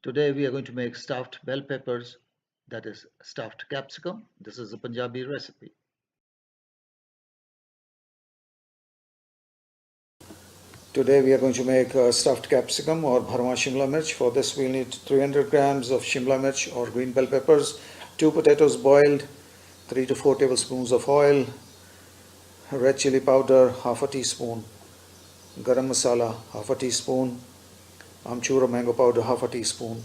Today we are going to make stuffed bell peppers, that is stuffed capsicum. This is a Punjabi recipe. Today we are going to make stuffed capsicum or Bharwa Shimla Mirch. For this we'll need 300 grams of Shimla Mirch or green bell peppers, 2 potatoes boiled, 3 to 4 tablespoons of oil, red chilli powder half a teaspoon, garam masala half a teaspoon, amchur or mango powder half a teaspoon,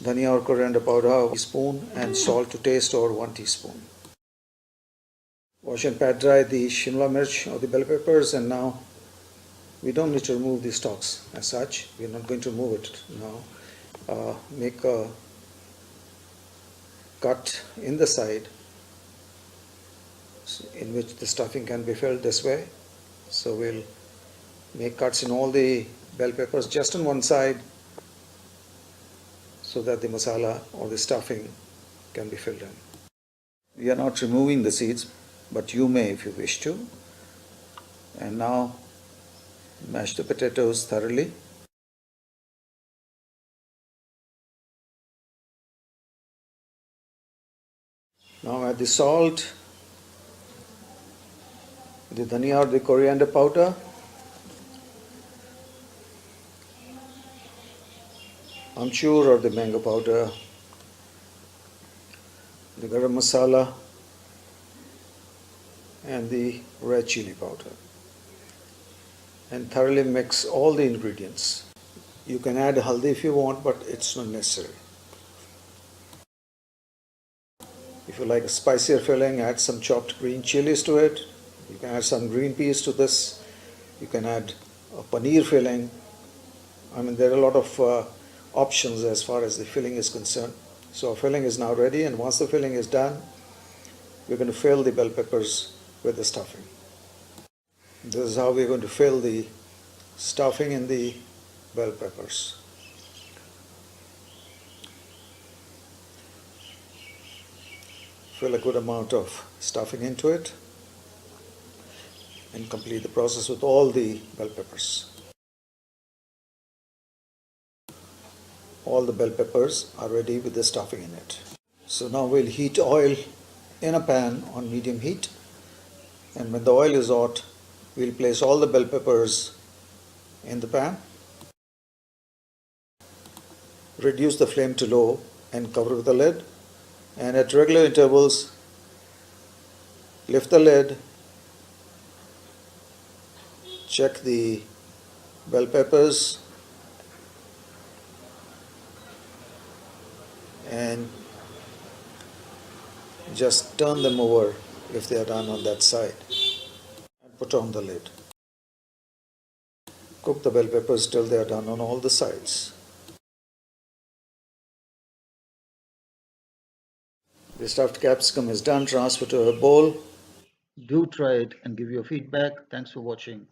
dhania or coriander powder half a teaspoon, and salt to taste or 1 teaspoon. Wash and pat dry the Shimla Mirch or the bell peppers, and now we don't need to remove the stalks as such. We're not going to remove it now. Make a cut in the side in which the stuffing can be filled this way. So we'll make cuts in all the bell peppers just on one side so that the masala or the stuffing can be filled in. We are not removing the seeds, but you may if you wish to. And now mash the potatoes thoroughly. Now add the salt, the dhania or the coriander powder, amchur or the mango powder, the garam masala, and the red chilli powder, and thoroughly mix all the ingredients. You can add haldi if you want, but it's not necessary. If you like a spicier filling, add some chopped green chilies to it. You can add some green peas to this. You can add a paneer filling. I mean, there are a lot of options as far as the filling is concerned. So our filling is now ready, and once the filling is done, we're going to fill the bell peppers with the stuffing. This is how we're going to fill the stuffing in the bell peppers. Fill a good amount of stuffing into it and complete the process with all the bell peppers. All the bell peppers are ready with the stuffing in it. So now we'll heat oil in a pan on medium heat, and when the oil is hot, we'll place all the bell peppers in the pan. Reduce the flame to low and cover with a lid, and at regular intervals lift the lid, check the bell peppers, and just turn them over if they are done on that side, and put on the lid. Cook the bell peppers till they are done on all the sides. The stuffed capsicum is done. Transfer to a bowl. Do try it and give your feedback. Thanks for watching.